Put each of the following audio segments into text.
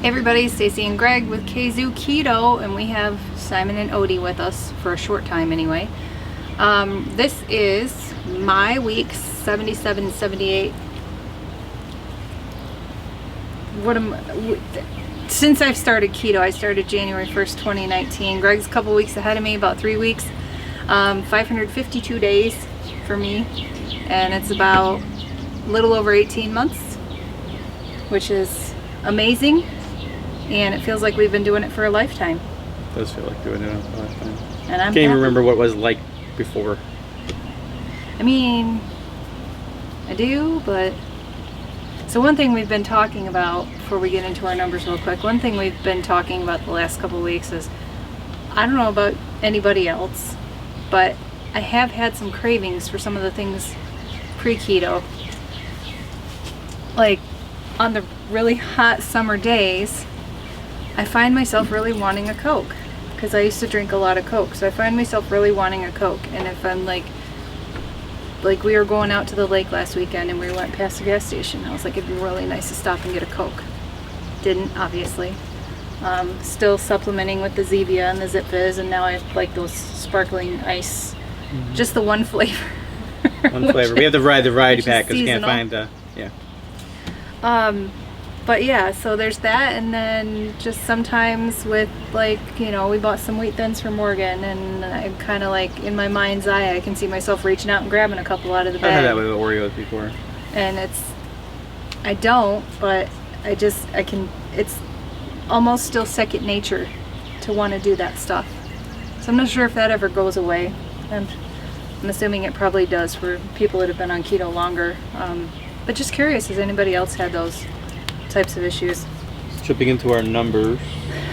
Hey everybody, Stacy and Greg with Kzoo Keto, and we have Simon and Odie with us for a short time anyway. This is my week 77, 78. Since I've started keto, I started January 1st, 2019. Greg's a couple weeks ahead of me, about 3 weeks. 552 days for me, and it's about a little over 18 months, which is amazing. And it feels like we've been doing it for a lifetime. It does feel like doing it for a lifetime. And I can't even remember what it was like before. I mean, I do, but... So one thing we've been talking about, before we get into our numbers real quick, one thing we've been talking about the last couple of weeks is, I don't know about anybody else, but I have had some cravings for some of the things pre-keto. Like, on the really hot summer days, I find myself really wanting a Coke, because I used to drink a lot of Coke, so I find myself really wanting a Coke. And if I'm like we were going out to the lake last weekend and we went past the gas station, I was like, it'd be really nice to stop and get a Coke. Didn't, obviously. Still supplementing with the Zevia and the Zip Fizz, and now I like those sparkling ice, just the one flavor. One flavor. We have the variety pack, because you can't find But yeah, so there's that, and then just sometimes with, like, you know, we bought some wheat thins for Morgan, and I'm kind of like, in my mind's eye, I can see myself reaching out and grabbing a couple out of the bag. I've had that with Oreos before. And I don't, but it's almost still second nature to want to do that stuff. So I'm not sure if that ever goes away. And I'm assuming it probably does for people that have been on keto longer. But just curious, has anybody else had those types of issues? Jumping into our numbers.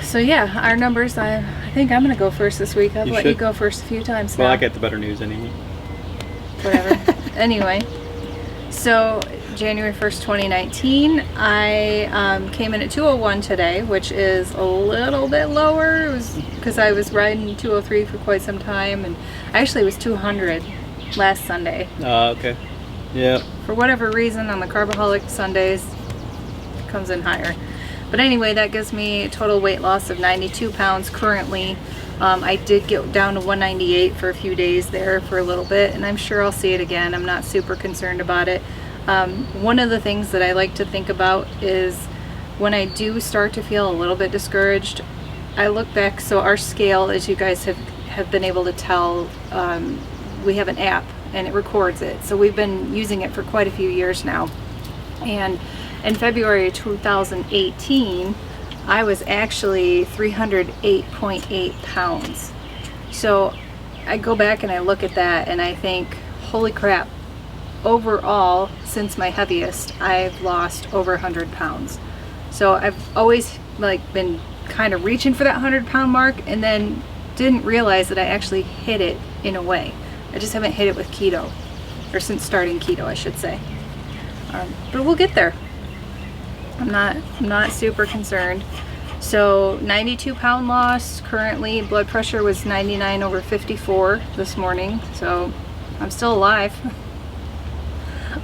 So yeah, our numbers, I think I'm going to go first this week. I've let you go first a few times now. Well, I get the better news anyway. Whatever. Anyway, so January 1st, 2019, I came in at 201 today, which is a little bit lower. It was because I was riding 203 for quite some time, and I actually was 200 last Sunday. Okay. Yeah. For whatever reason, on the Carbaholic Sundays, comes in higher. But anyway, that gives me a total weight loss of 92 pounds currently. I did get down to 198 for a few days there for a little bit, and I'm sure I'll see it again. I'm not super concerned about it. One of the things that I like to think about is when I do start to feel a little bit discouraged, I look back. So our scale, as you guys have been able to tell, we have an app and it records it. So we've been using it for quite a few years now. And in February 2018, I was actually 308.8 pounds. So I go back and I look at that and I think, holy crap, overall, since my heaviest, I've lost over 100 pounds. So I've always been kind of reaching for that 100-pound mark, and then didn't realize that I actually hit it in a way. I just haven't hit it with keto, or since starting keto, I should say. But we'll get there. I'm not super concerned. So 92-pound loss currently. Blood pressure was 99/54 this morning, so I'm still alive.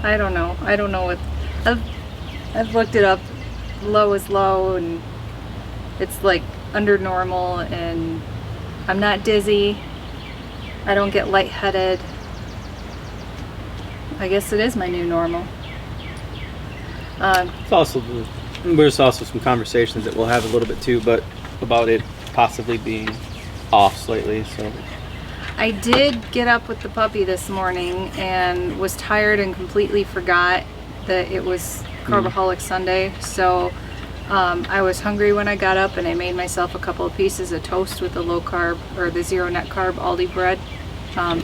I don't know what I've looked it up. Low is low, and it's like under normal, and I'm not dizzy. I don't get lightheaded. I guess it is my new normal. There's also some conversations that we'll have a little bit too, but about it possibly being off slightly. So I did get up with the puppy this morning and was tired and completely forgot that it was Carbaholic Sunday. So I was hungry when I got up, and I made myself a couple of pieces of toast with the low carb, or the zero net carb Aldi bread.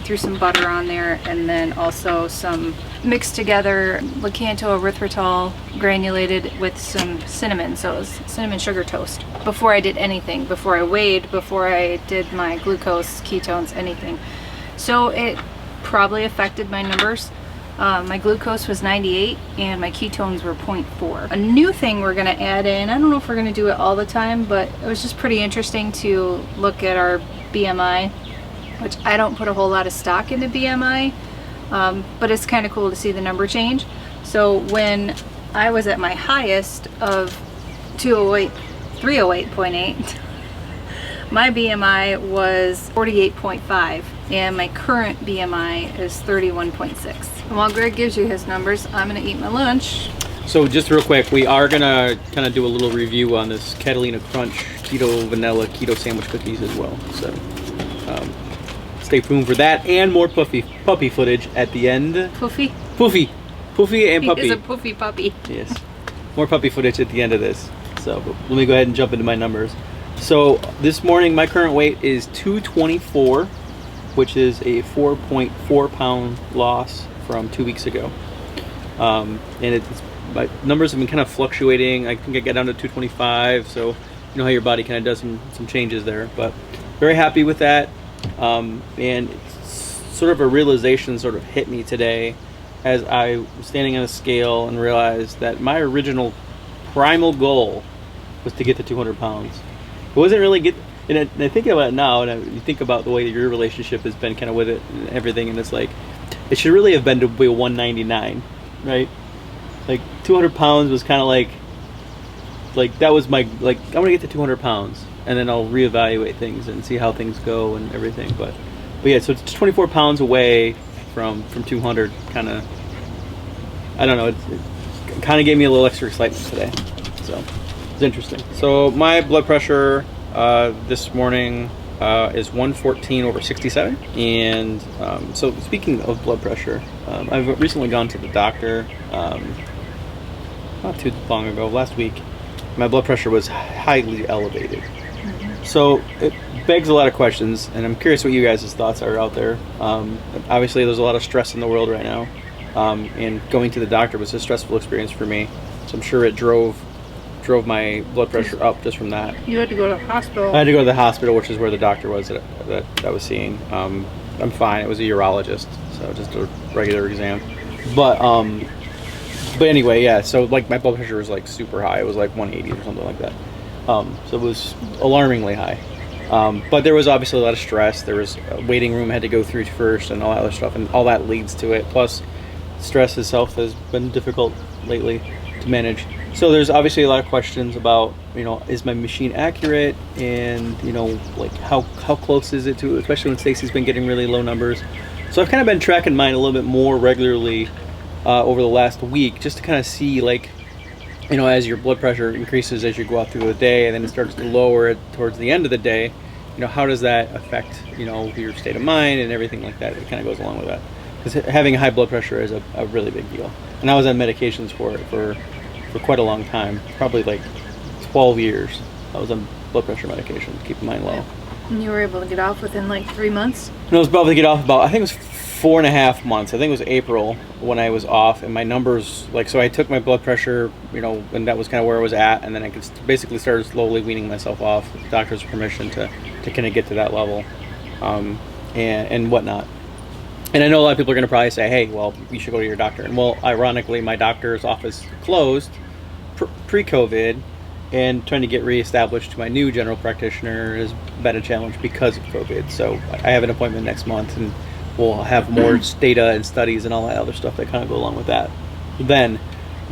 Threw some butter on there, and then also some mixed together Lakanto erythritol granulated with some cinnamon. So it was cinnamon sugar toast before I did anything, before I weighed, before I did my glucose, ketones, anything. So it probably affected my numbers. My glucose was 98 and my ketones were 0.4. A new thing we're going to add in, I don't know if we're going to do it all the time, but it was just pretty interesting to look at our BMI, which I don't put a whole lot of stock into BMI, but it's kind of cool to see the number change. So when I was at my highest of 208 308.8. My BMI was 48.5, and my current BMI is 31.6. And while Greg gives you his numbers, I'm gonna eat my lunch. So just real quick, we are gonna kind of do a little review on this Catalina Crunch Keto Vanilla Keto Sandwich Cookies as well. So stay tuned for that and more puppy footage at the end. Poofy? Poofy and puppy. He is a poofy puppy. Yes, more puppy footage at the end of this. So let me go ahead and jump into my numbers. So this morning, my current weight is 224, which is a 4.4 pound loss from 2 weeks ago. And my numbers have been kind of fluctuating. I think I got down to 225. So you know how your body kind of does some changes there, but very happy with that. And it's sort of a realization sort of hit me today as I was standing on a scale and realized that my original primal goal was to get to 200 pounds. It wasn't really get, and I think about it now, and you think about the way that your relationship has been kind of with it and everything, and it's like, it should really have been to be 199, right? Like 200 pounds was kind of like that was my, like, I want to get to 200 pounds, and then I'll reevaluate things and see how things go and everything. But yeah, so it's 24 pounds away from 200, kind of, I don't know, it kind of gave me a little extra excitement today, so it's interesting. So my blood pressure this morning is 114/67, and so speaking of blood pressure, I've recently gone to the doctor not too long ago, last week. My blood pressure was highly elevated. So it begs a lot of questions, and I'm curious what you guys' thoughts are out there. Obviously, there's a lot of stress in the world right now, and going to the doctor was a stressful experience for me. So I'm sure it drove my blood pressure up just from that. You had to go to the hospital. I had to go to the hospital, which is where the doctor was that I was seeing. I'm fine. It was a urologist, so just a regular exam. But anyway, yeah. So like my blood pressure was like super high. It was like 180 or something like that. So it was alarmingly high. But there was obviously a lot of stress. There was a waiting room I had to go through first and all that other stuff, and all that leads to it. Plus, stress itself has been difficult lately to manage. So there's obviously a lot of questions about, you know, is my machine accurate, and, you know, like how close is it to, especially when Stacy's been getting really low numbers. So I've kind of been tracking mine a little bit more regularly over the last week, just to kind of see, like, you know, as your blood pressure increases as you go out through the day, and then it starts to lower it towards the end of the day, you know, how does that affect, you know, your state of mind and everything like that? It kind of goes along with that, because having high blood pressure is a really big deal. And I was on medications for it for quite a long time, probably like 12 years. I was on blood pressure medication to keep mine low. And you were able to get off within like 3 months? And I was able to get off about, I think it was 4.5 months. I think it was April when I was off, and my numbers, like, so I took my blood pressure, you know, and that was kind of where I was at, and then I could basically started slowly weaning myself off with the doctor's permission to kind of get to that level, and whatnot. And I know a lot of people are going to probably say, hey, well, you should go to your doctor. And well, ironically, my doctor's office closed pre-COVID, and trying to get reestablished to my new general practitioner has been a challenge because of COVID. So I have an appointment next month, and we'll have more data and studies and all that other stuff that kind of go along with that then.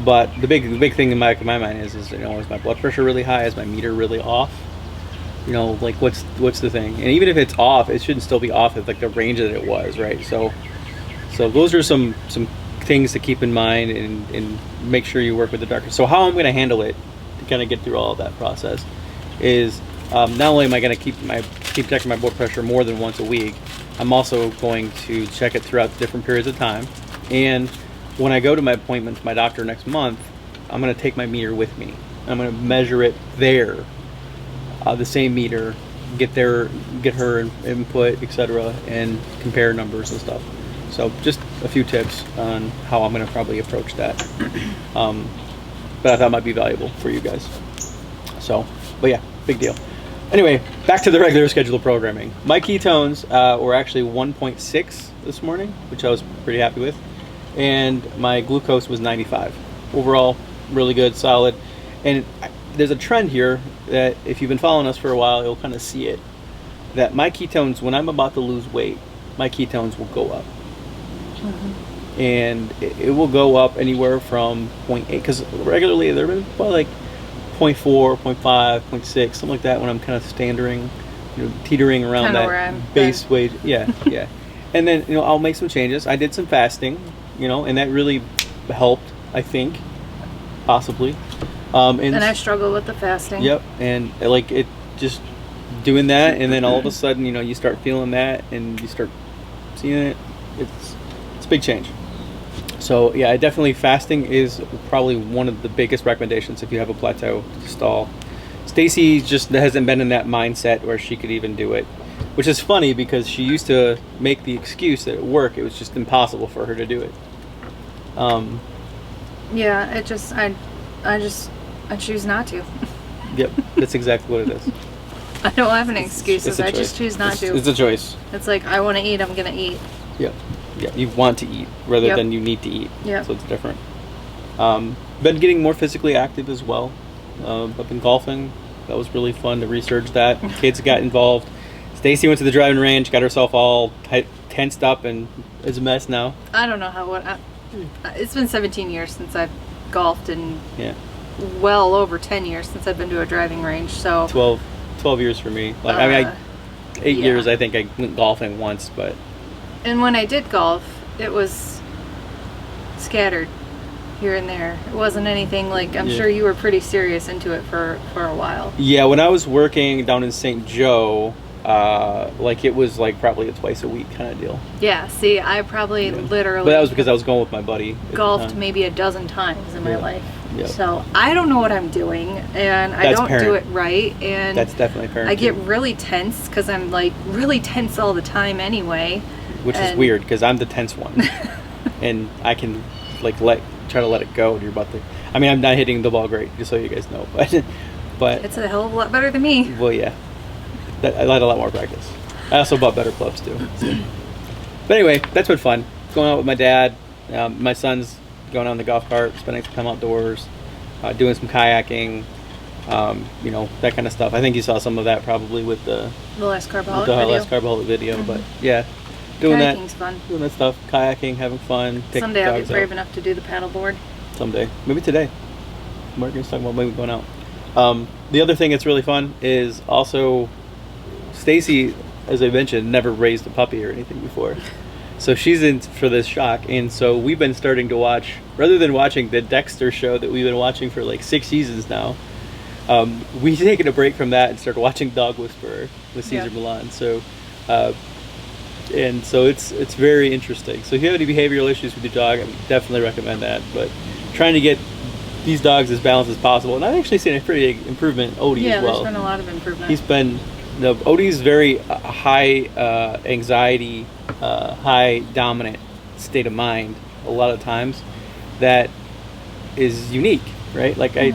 But the big thing in my mind is, you know, is my blood pressure really high? Is my meter really off? You know, like, what's the thing? And even if it's off, it shouldn't still be off at like the range that it was, right? So those are some things to keep in mind, and make sure you work with the doctor. So how I'm going to handle it to kind of get through all of that process is, not only am I going to keep checking my blood pressure more than once a week, I'm also going to check it throughout different periods of time. And when I go to my appointment to my doctor next month, I'm going to take my meter with me. I'm going to measure it there, the same meter, get her input, etc., and compare numbers and stuff. So just a few tips on how I'm going to probably approach that. But I thought it might be valuable for you guys. So, but yeah, big deal. Anyway, back to the regular schedule of programming. My ketones were actually 1.6 this morning, which I was pretty happy with. And my glucose was 95. Overall, really good, solid. And there's a trend here that if you've been following us for a while, you'll kind of see it. That my ketones, when I'm about to lose weight, my ketones will go up. Mm-hmm. And it will go up anywhere from 0.8, because regularly they're probably like 0.4, 0.5, 0.6, something like that when I'm kind of teetering around Kinda where that I'm base weight. Yeah, yeah. And then, I'll make some changes. I did some fasting, and that really helped, I think, possibly. And I struggle with the fasting. Yep, and like it just doing that, and then all of a sudden, you start feeling that, and you start seeing it. It's a big change. So yeah, definitely fasting is probably one of the biggest recommendations if you have a plateau to stall. Stacy just hasn't been in that mindset where she could even do it, which is funny because she used to make the excuse that at work it was just impossible for her to do it. Yeah, I choose not to. Yep, that's exactly what it is. I don't have any excuses. It's a I choice. just choose not to. It's a choice. It's like, I want to eat, I'm going to eat. Yep. Yeah, you want to eat rather than you need to eat. Yep. So it's different. Been getting more physically active as well. I've been golfing. That was really fun to research that. Kids got involved. Stacy went to the driving range, got herself all tensed up, and is a mess now. I don't know it's been 17 years since I've golfed, and well over 10 years since I've been to a driving range. So 12 years for me. Like 8 years. I think I went golfing once, but. And when I did golf, it was scattered here and there. It wasn't anything like, I'm sure you were pretty serious into it for a while. Yeah, when I was working down in St. Joe, it was like probably a twice a week kind of deal. Yeah, see, I probably literally. But that was because I was going with my buddy. Golfed maybe a dozen times in my life. Yep. So I don't know what I'm doing, and I don't do it right. And that's definitely parent. I get really tense because I'm like really tense all the time anyway. Which is weird because I'm the tense one, and I can try to let it go. And you're about to. I mean, I'm not hitting the ball great, just so you guys know, but it's a hell of a lot better than me. Well, yeah, I had a lot more practice. I also bought better clubs too. So. But anyway, that's been fun. Going out with my dad. My son's going on the golf cart, spending some time outdoors, doing some kayaking. That kind of stuff. I think you saw some of that probably with the last Carbaholic video. Mm-hmm. But yeah. Doing Kayaking's fun. Doing that stuff. Kayaking, having fun. Someday I'll get brave enough to do the paddleboard. Someday. Maybe today. Morgan's talking about maybe going out. The other thing that's really fun is also Stacy, as I mentioned, never raised a puppy or anything before. So she's in for this shock. And so we've been starting to watch, rather than watching the Dexter show that we've been watching for like 6 seasons now, we've taken a break from that and started watching Dog Whisperer with Cesar Millan. So it's very interesting. So if you have any behavioral issues with your dog, I would definitely recommend that. But trying to get these dogs as balanced as possible. And I've actually seen a pretty big improvement in Odie as well. Yeah, there's been a lot of improvement. He's been, Odie's very high anxiety, high dominant state of mind a lot of times that is unique, right? Like I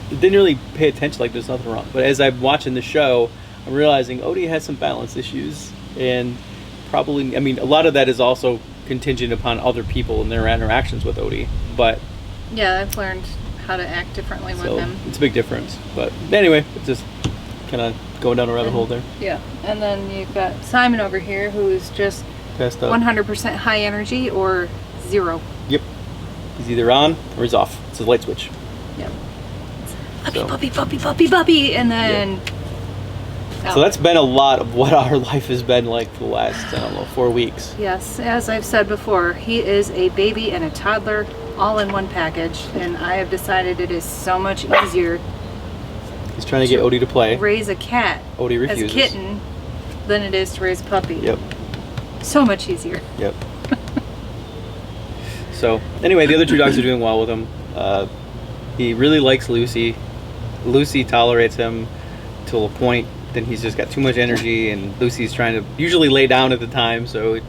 didn't really pay attention, like there's nothing wrong. But as I'm watching the show, I'm realizing Odie has some balance issues, and probably, a lot of that is also contingent upon other people and their interactions with Odie. But yeah, I've learned how to act differently with him. It's a big difference. But anyway, it's just kind of going down a rabbit hole there. Yeah, and then you've got Simon over here, who's just 100% high energy or 0. Yep. He's either on or he's off. It's a light switch. Yep. Puppy, and then. Yep. So that's been a lot of what our life has been like for the last, 4 weeks. Yes, as I've said before, he is a baby and a toddler all in one package, and I have decided it is so much easier. He's trying to get Odie to play. Raise a cat Odie refuses. as a kitten than it is to raise a puppy. Yep. So much easier. Yep. So anyway, the other 2 dogs are doing well with him. He really likes Lucy. Lucy tolerates him till a point. Then he's just got too much energy, and Lucy's trying to usually lay down at the time, so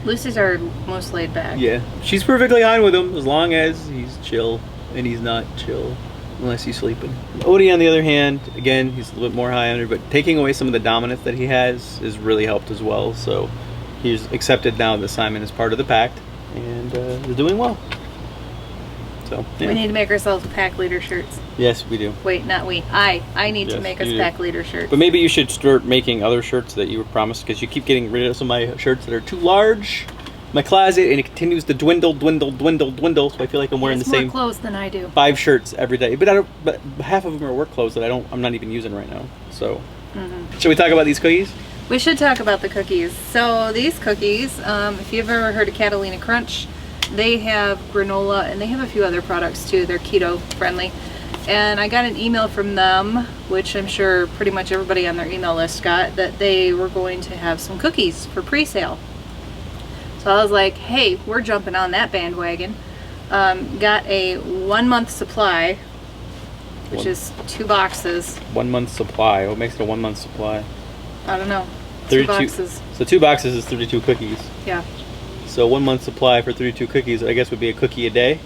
Lucy's our most laid back. Yeah, she's perfectly fine with him as long as he's chill, and he's not chill unless he's sleeping. Odie, on the other hand, again, he's a little bit more high energy, but taking away some of the dominance that he has really helped as well. So he's accepted now that Simon is part of the pack, and they're doing well. So yeah. We need to make ourselves pack leader shirts. Yes, we do. Wait, not we. I need to make us pack leader shirts. But maybe you should start making other shirts that you were promised, because you keep getting rid of some of my shirts that are too large, my closet, and it continues to dwindle. So I feel like I'm wearing the more same clothes than I do. 5 shirts every day. But half of them are work clothes that I'm not even using right now. So, should we talk about these cookies? We should talk about the cookies. So these cookies, if you've ever heard of Catalina Crunch, they have granola and they have a few other products too. They're keto friendly. And I got an email from them, which I'm sure pretty much everybody on their email list got, that they were going to have some cookies for pre-sale. So I was like, hey, we're jumping on that bandwagon. Got a 1 month supply, which is 2 boxes. 1 month supply. What makes it a 1 month supply? I don't know. 32 2 boxes. So 2 boxes is 32 cookies. Yeah. So 1 month supply for 32 cookies, I guess, would be a cookie a day.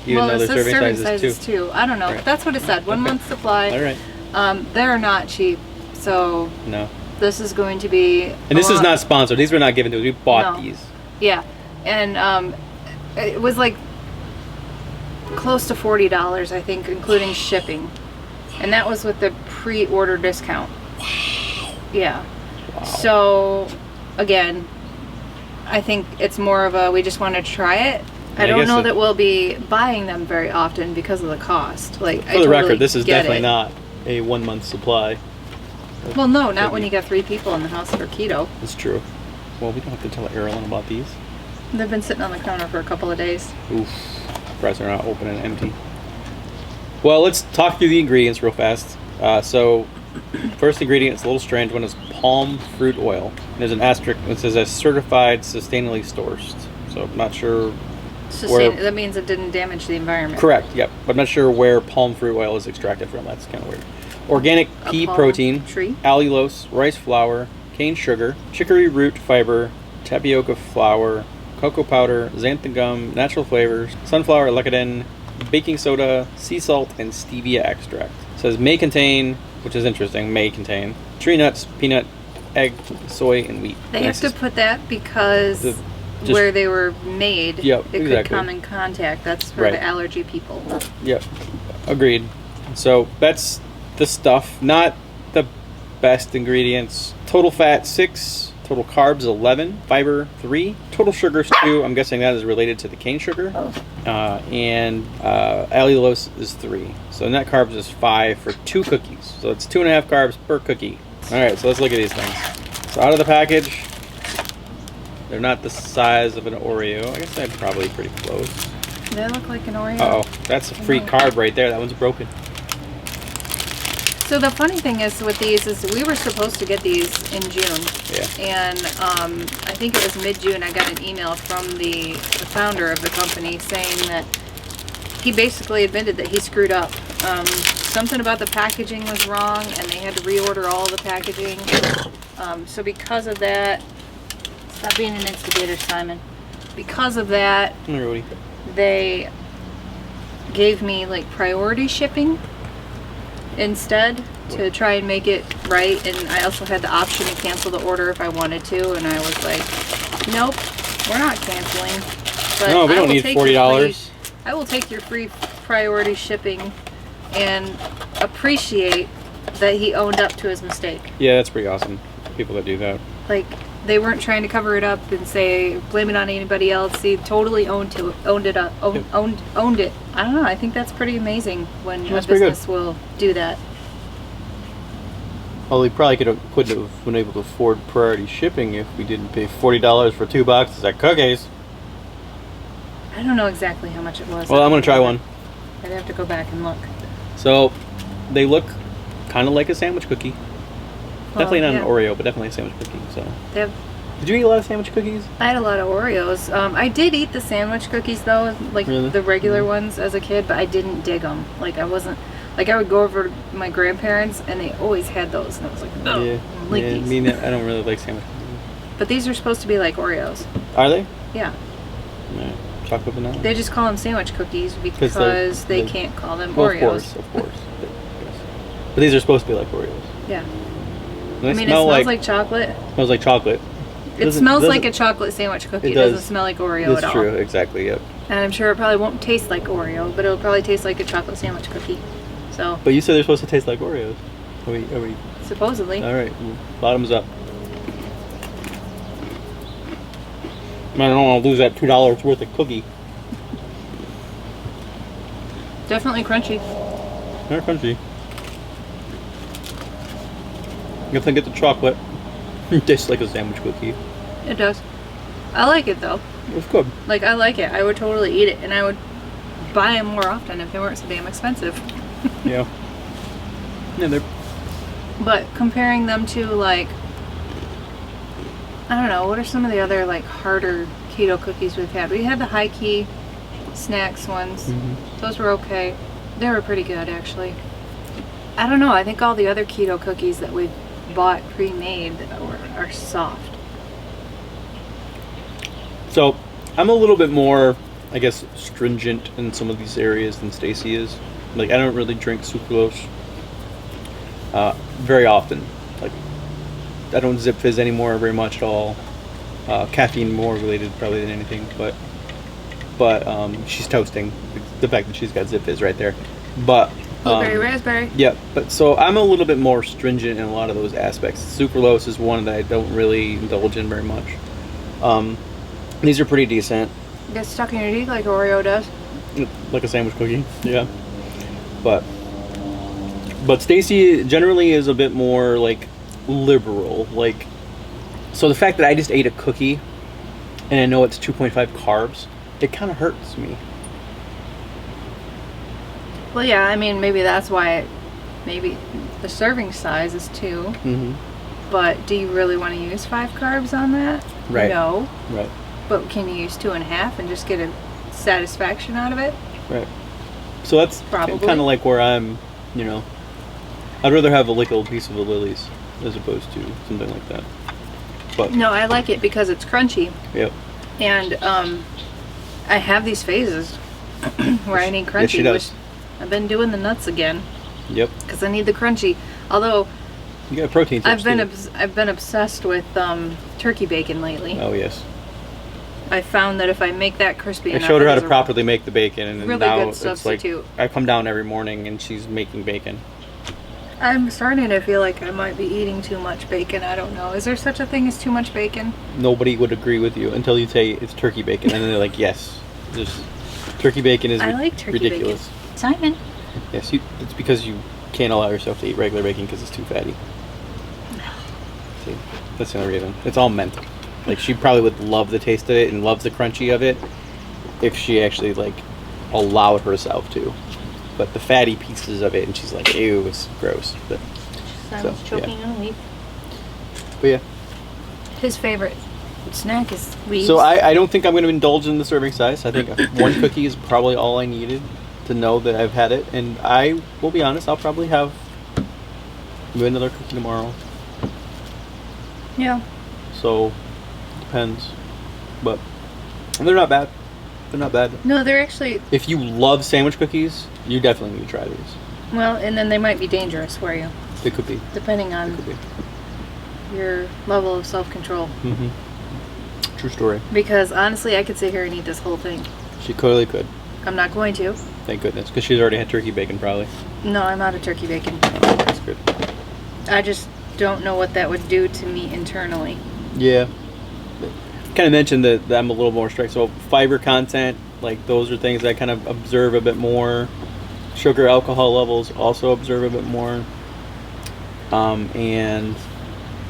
Even though it their says serving size is 2. I don't know. Right. That's what it said. 1 month supply. All right. They're not cheap. So No. this is going to be. And this is not sponsored. These were not given to us. We bought these. Yeah, and it was like close to $40, I think, including shipping, and that was with the pre-order discount. Wow. Yeah. Wow. So, again, I think it's more of a we just want to try it. I don't know that we'll be buying them very often because of the cost. Like, for the record, this is definitely not a 1 month supply. Well, no, not when you got 3 people in the house for keto. It's true. Well, we don't have to tell Erilyn about these. They've been sitting on the counter for a couple of days. Oof. Surprised they're not open and empty. Well, let's talk through the ingredients real fast. So, first ingredient, it's a little strange one, is palm fruit oil. There's an asterisk that says certified sustainably sourced. So, I'm not sure where... That means it didn't damage the environment. Correct, yep. But I'm not sure where palm fruit oil is extracted from. That's kind of weird. Organic pea protein, tree? allulose, rice flour, cane sugar, chicory root fiber, tapioca flour, cocoa powder, xanthan gum, natural flavors, sunflower lecithin, baking soda, sea salt, and stevia extract. It says may contain, which is interesting, may contain tree nuts, peanut, egg, soy, and wheat. They have to put that because where they were made, could come in contact. That's for the allergy people. Yep, agreed. So that's the stuff, not the best ingredients. Total fat 6, total carbs 11, fiber 3, total sugars 2. I'm guessing that is related to the cane sugar. And allulose is 3. So net carbs is 5 for 2 cookies. So it's 2.5 carbs per cookie. All right, so let's look at these things. So out of the package, they're not the size of an Oreo. I guess they're probably pretty close. They look like an Oreo. Uh-oh, that's a free carb right there. That one's broken. So the funny thing is with these is we were supposed to get these in June. Yeah. And I think it was mid-June I got an email from the founder of the company saying that he basically admitted that he screwed up. Something about the packaging was wrong and they had to reorder all the packaging. So because of that, stop being an instigator, Simon. Because of that, they gave me like priority shipping instead to try and make it right, and I also had the option to cancel the order if I wanted to, and I was like, nope, we're not canceling. But no, we don't need $40. I will take your free priority shipping and appreciate that he owned up to his mistake. Yeah, that's pretty awesome. People that do that. Like, they weren't trying to cover it up and say blame it on anybody else. He totally owned it. I don't know. I think that's pretty amazing when a business will do that. Well, we probably couldn't have been able to afford priority shipping if we didn't pay $40 for 2 boxes of cookies. I don't know exactly how much it was. Well, I'm gonna try one. I'd have to go back and look. So, they look kind of like a sandwich cookie. Definitely not an Oreo, but definitely a sandwich cookie. So. Did you eat a lot of sandwich cookies? I had a lot of Oreos. I did eat the sandwich cookies though, like the regular ones as a kid, but I didn't dig them. Like I wasn't, like I would go over to my grandparents and they always had those, and I was like, no, I don't really like sandwich cookies. But these are supposed to be like Oreos. Are they? Yeah. Yeah. Chocolate vanilla. They just call them sandwich cookies because they can't call them Oreos. Of course. But these are supposed to be like Oreos. Yeah. I mean, it smells like chocolate. Smells like chocolate. It smells like a chocolate sandwich cookie. It doesn't smell like Oreo at all. That's true, exactly, yep. And I'm sure it probably won't taste like Oreo, but it'll probably taste like a chocolate sandwich cookie. So. But you said they're supposed to taste like Oreos. Are we... Supposedly. All right, bottoms up. don't want to lose that $2 worth of cookie. Definitely crunchy. They're crunchy. If I get the chocolate, it tastes like a sandwich cookie. It does. I like it though. It's good. Like, I like it. I would totally eat it, and I would buy them more often if they weren't so damn expensive. Yeah. Yeah, they're... But comparing them to, like, I don't know, what are some of the other, like, harder keto cookies we've had? We had the high key snacks ones. Mm-hmm. Those were okay. They were pretty good, actually. I don't know. I think all the other keto cookies that we've bought pre-made are soft. So, I'm a little bit more, I guess, stringent in some of these areas than Stacy is. Like, I don't really drink sucralose very often. Like, I don't zip fizz anymore very much at all. Caffeine more related probably than anything, but she's toasting the fact that she's got zip fizz right there. But Blueberry, raspberry. yeah, but so I'm a little bit more stringent in a lot of those aspects. Sucralose is one that I don't really indulge in very much. These are pretty decent. Get stuck in your teeth like Oreo does. Like a sandwich cookie, yeah. But Stacy generally is a bit more like liberal. Like, so the fact that I just ate a cookie and I know it's 2.5 carbs, it kind of hurts me. Well, yeah, I mean, maybe that's why maybe the serving size is 2. Mm-hmm. But do you really want to use 5 carbs on that? Right. No. Right. But can you use 2.5 and just get a satisfaction out of it? Right. So that's Probably. kind of like where I'm, you know, I'd rather have a little piece of the lilies as opposed to something like that. But No, I like it because it's crunchy. yep. And I have these phases where I need crunchy. Yes, she does. Which I've been doing the nuts again Yep. because I need the crunchy. Although You got protein tips I've been obsessed with turkey bacon lately. Oh yes. I found that if I make that crispy I enough, showed her it how is to a properly make the bacon, and really now good it's like substitute. I come down every morning and she's making bacon. I'm starting to feel like I might be eating too much bacon. I don't know. Is there such a thing as too much bacon? Nobody would agree with you until you say it's turkey bacon, and then they're like, "Yes, this turkey bacon is I like turkey ridiculous." bacon. Simon. Yes, it's because you can't allow yourself to eat regular bacon because it's too fatty. See, that's the only reason. It's all mental. Like, she probably would love the taste of it and loves the crunchy of it if she actually like allowed herself to. But the fatty pieces of it, and she's like, "Ew, it's gross." But Simon's choking on a leaf. yeah. His favorite snack is leaves. So I don't think I'm going to indulge in the serving size. I think one cookie is probably all I needed to know that I've had it. And I will be honest, I'll probably have maybe another cookie tomorrow. Yeah. So, depends. But they're not bad. They're not bad. No, they're actually, If you love sandwich cookies, you definitely need to try these. well, and then they might be dangerous for you, They could be. depending They on could be. your level of self-control. Mm-hmm. True story. Because honestly, I could sit here and eat this whole thing. She clearly could. I'm not going to. Thank goodness. Because she's already had turkey bacon, probably. No, I'm out of turkey bacon. That's good. I just don't know what that would do to me internally. Yeah. Kind of mentioned that I'm a little more strict. So fiber content, like those are things I kind of observe a bit more. Sugar, alcohol levels also observe a bit more. And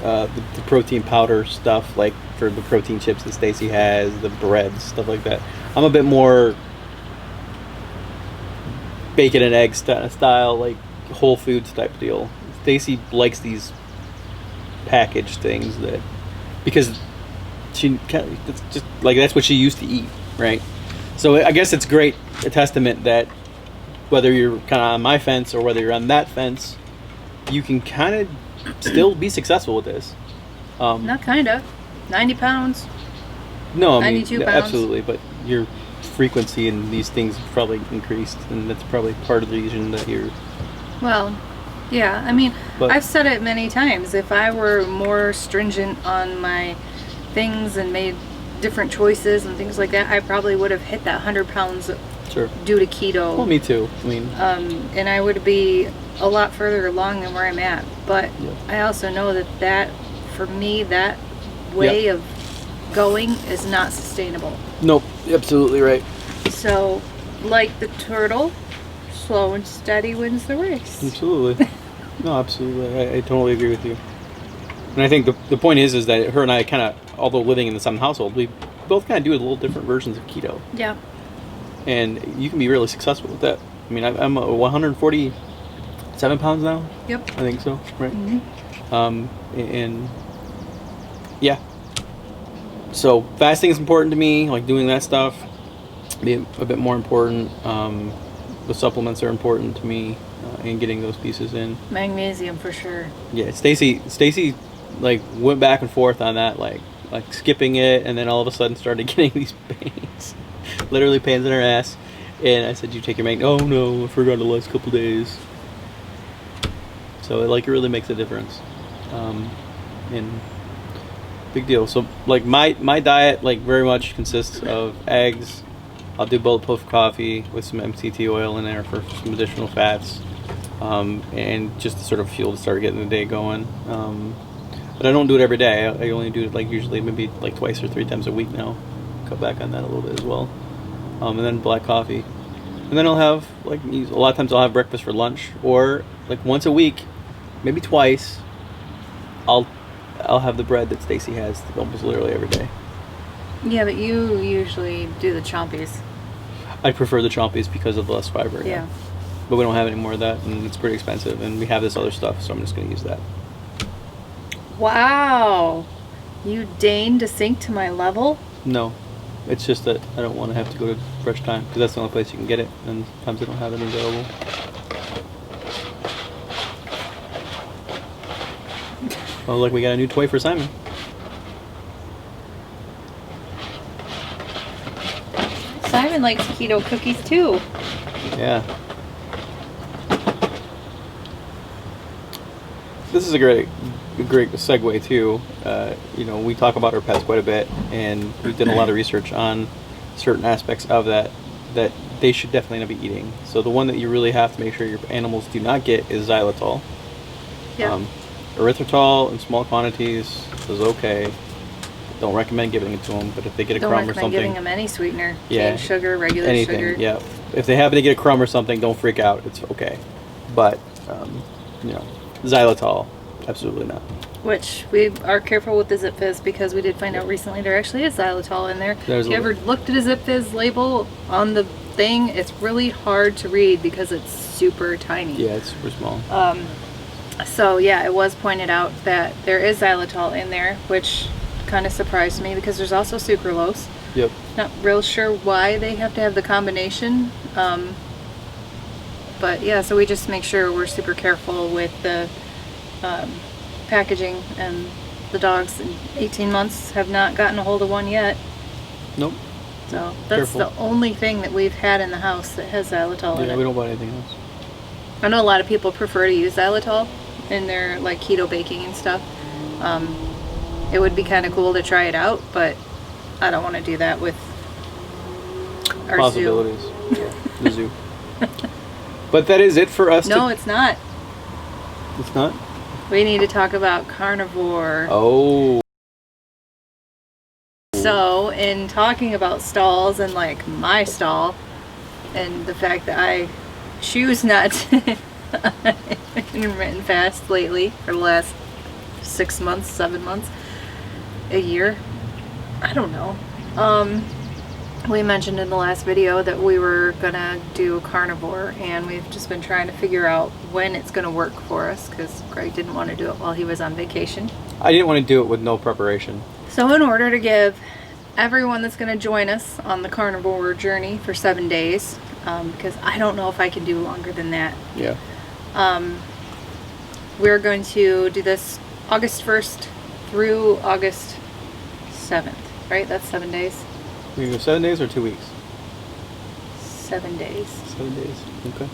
the protein powder stuff, like for the protein chips that Stacy has, the breads, stuff like that. I'm a bit more bacon and egg style, like Whole Foods type deal. Stacy likes these packaged things that, because she it's just like that's what she used to eat, right? So I guess it's great, a testament that whether you're kind of on my fence or whether you're on that fence, you can kind of still be successful with this. Not kind of. 90 pounds. No, I mean 92 pounds. absolutely, but your frequency in these things probably increased, and that's probably part of the reason that you're. Well, yeah. I mean, But- I've said it many times. If I were more stringent on my things and made different choices and things like that, I probably would have hit that 100 pounds Sure. due to keto. Well, me too. I mean, And I would be a lot further along than where I'm at. But Yeah. I also know that for me, that way Yeah. of going is not sustainable. Nope, absolutely right. So, like the turtle, slow and steady wins the race. Absolutely. No, absolutely. I totally agree with you. And I think the point is that her and I kind of, although living in the same household, we both kind of do little different versions of keto. Yeah. And you can be really successful with that. I mean, I'm 147 pounds now. Yep. I think so, right? Mm-hmm. And yeah. So fasting is important to me, like doing that stuff. Be a bit more important. The supplements are important to me, and getting those pieces in. Magnesium for sure. Yeah, Stacy, like went back and forth on that, like skipping it, and then all of a sudden started getting these pains, literally pains in her ass. And I said, "You take your magnesium." Oh no, I forgot the last couple days. So it really makes a difference, and big deal. So like my diet very much consists of eggs. I'll do bulletproof coffee with some MCT oil in there for some additional fats, and just to sort of fuel to start getting the day going. But I don't do it every day. I only do it usually maybe twice or 3 times a week now. Cut back on that a little bit as well. And then black coffee. And then I'll have a lot of times I'll have breakfast for lunch, or once a week, maybe twice. I'll have the bread that Stacy has almost literally every day. Yeah, but you usually do the chompies. I prefer the chompies because of the less fiber. Yeah. But we don't have any more of that, and it's pretty expensive, and we have this other stuff, so I'm just going to use that. Wow. You deign to sink to my level? No. It's just that I don't want to have to go to Fresh Time, because that's the only place you can get it, and sometimes they don't have it available. Oh, look, we got a new toy for Simon. Simon likes keto cookies too. Yeah. This is a great segue too. We talk about our pets quite a bit, and we've done a lot of research on certain aspects of that they should definitely not be eating. So the one that you really have to make sure your animals do not get is xylitol. Yeah. Erythritol in small quantities is okay. Don't recommend giving it to them, but if they get a crumb or Don't recommend something, giving them any sweetener. Yeah. Cane sugar, regular anything, sugar. yeah. If they happen to get a crumb or something, don't freak out. It's okay. But xylitol, absolutely not. Which we are careful with the Zip Fizz, because we did find out recently there actually is xylitol in there. There's if you ever looked at a Zip Fizz label on the thing, it's really hard to read because it's super tiny. Yeah, it's super small. So yeah, it was pointed out that there is xylitol in there, which kind of surprised me because theres also sucralose. Yep. Not real sure why they have to have the combination. But yeah, so we just make sure we're super careful with the packaging, and the dogs in 18 months have not gotten a hold of one yet. Nope. So that's Careful. the only thing that we've had in the house that has xylitol in Yeah, it. we don't buy anything else. I know a lot of people prefer to use xylitol in their keto baking and stuff. It would be kind of cool to try it out, but I don't want to do that with our Possibilities. zoo. Yeah, the zoo. But that is it for us. No, it's not. It's not? We need to talk about Carnivore. Oh. So, in talking about stalls and my stall, and the fact that I choose not to intermittent fast lately for the last 6 months, 7 months, a year, I don't know. We mentioned in the last video that we were gonna do Carnivore, and we've just been trying to figure out when it's gonna work for us, because Greg didn't want to do it while he was on vacation. I didn't want to do it with no preparation. So in order to give everyone that's going to join us on the Carnivore journey for 7 days, because I don't know if I can do longer than that, Yeah. we're going to do this August 1st through August 7th, right? That's 7 days? We can go 7 days or 2 weeks? 7 days. 7 days. Okay.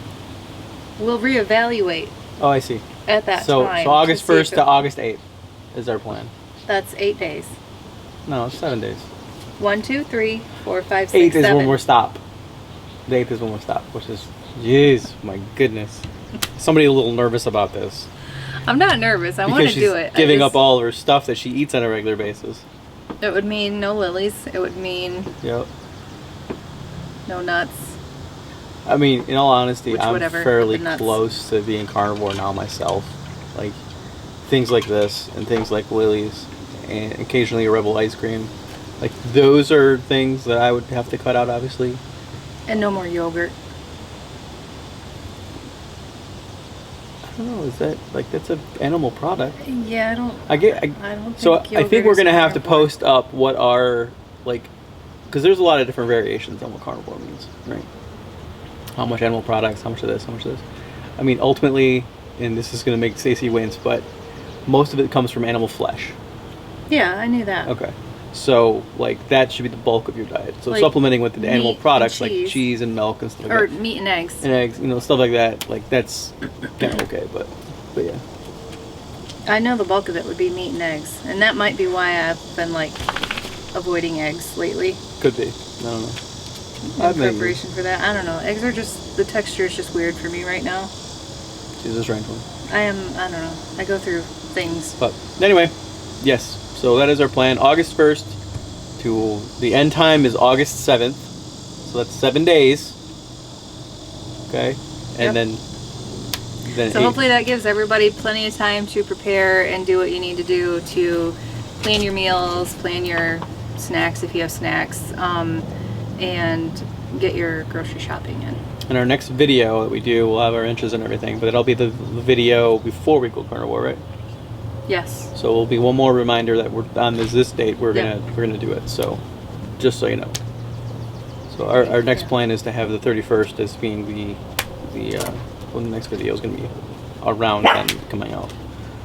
We'll reevaluate Oh, I see. at that So time. August to see 1st if to it- August 8th is our plan. That's 8 days. No, it's 7 days. 1, 2, 3, 4, 5, 6, 8th is 7. when we're stop. The 8th is when we're stop, which is, jeez, my goodness. Somebody a little nervous about this. I'm not nervous. I want to do it. Giving up all her stuff that she eats on a regular basis. It would mean no lilies. It would mean Yep. no nuts. I mean, in all honesty, Which, I'm whatever, fairly the nuts. close to being carnivore now myself. Like, things like this and things like lilies and occasionally a Rebel ice cream. Like, those are things that I would have to cut out, obviously. And no more yogurt. I don't know, is that, like, that's an animal product. Yeah, I don't I think so I think yogurt we're is going to have to carnivore. post up what are, like, because there's a lot of different variations on what carnivore means, right? How much animal products, how much of this, how much of this. I mean, ultimately, and this is going to make Stacey wince, but most of it comes from animal flesh. Yeah, I knew that. Okay. So, like, that should be the bulk of your diet. So, Like supplementing with the animal meat and products like cheese. cheese and milk and stuff like Or that. meat and eggs. And eggs, you know, stuff like that. Like, that's kind of okay, but yeah. I know the bulk of it would be meat and eggs. And that might be why I've been, like, avoiding eggs lately. Could be. I don't know. In preparation for that. I don't know. Eggs are just, the texture is just weird for me right now. She's a strange one. I don't know. I go through things. But anyway, yes. So that is our plan. August 1st to the end time is August 7th. So that's 7 days. Okay. And Yep. then So hopefully that gives everybody plenty of time to prepare and do what you need to do to plan your meals, plan your snacks if you have snacks, and get your grocery shopping in. in our next video that we do, we'll have our inches and everything, but it'll be the video before we go carnivore, right? Yes. So it'll be one more reminder that we're on this date. We're Yeah. gonna do it. So just so you know. So our next Yeah. plan is to have the 31st as being the when the next video is gonna be around and coming out,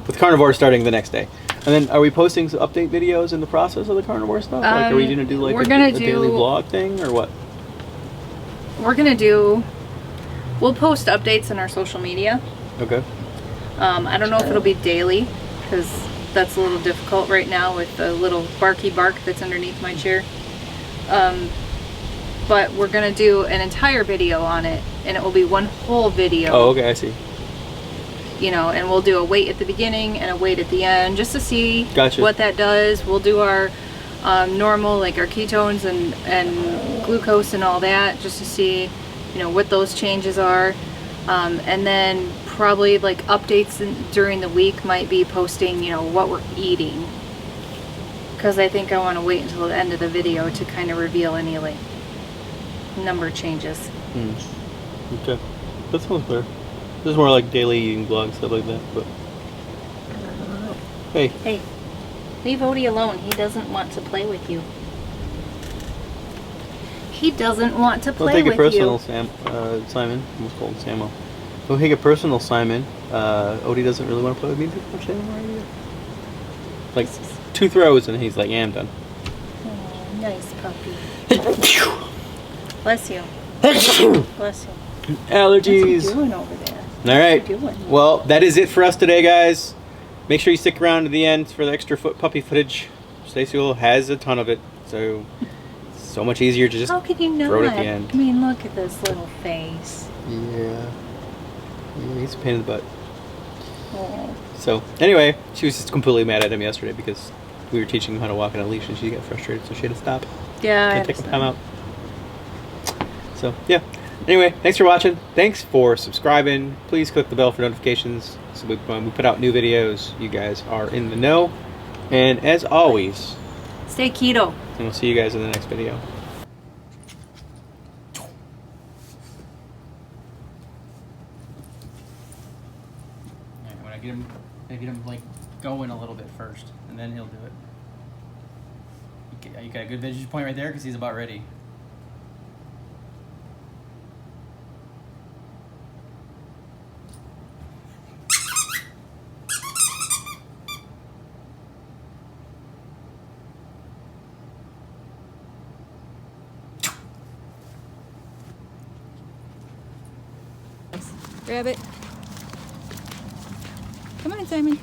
with carnivore starting the next day. And then, are we posting some update videos in the process of the carnivore stuff? Like, are we gonna do like we're a gonna daily do- vlog thing or what? We'll post updates on our social media. Okay. I don't know if it'll be daily, because that's a little difficult right now with the little barky bark that's underneath my chair. But we're gonna do an entire video on it, and it will be one whole video. Oh, okay. I see. You know, and we'll do a weight at the beginning and a weight at the end, just to see Gotcha. what that does. We'll do our normal, like our ketones and glucose and all that, just to see, you know, what those changes are. And then probably like updates during the week might be posting, you know, what we're eating. Because I think I want to wait until the end of the video to kind of reveal any like number changes. Okay. That sounds fair. This is more like daily eating vlogs, stuff like that. But hey, Hey, leave Odie alone. He doesn't want to play with you. He doesn't want to don't play take it with personal, you. Simon. I almost called him Samo. Don't take it personal, Simon. Odie doesn't really want to play with me too much anymore either. Like 2 throws and he's like, yeah, I'm done. Oh, nice puppy. Bless you. Bless you. What's he Allergies. doing over there? All right. What's he doing? Well, that is it for us today, guys. Make sure you stick around to the end for the extra puppy footage. Stacey has a ton of it, so it's so much easier to just How could you not? throw it at the end. I mean, look at this little face. Yeah, he's a pain in the butt. Oh. So anyway, she was just completely mad at him yesterday because we were teaching him how to walk on a leash and she got frustrated, so she had to stop Yeah, I and take some time understand. out. So yeah. Anyway, thanks for watching. Thanks for subscribing. Please click the bell for notifications so when we put out new videos, you guys are in the know. And as always, Stay keto. and we'll see you guys in the next video. When I get him like going a little bit first, and then he'll do it. You got a good vantage point right there because he's about ready. Rabbit. Come on, Simon.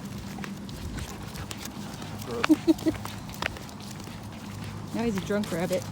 Now he's a drunk rabbit.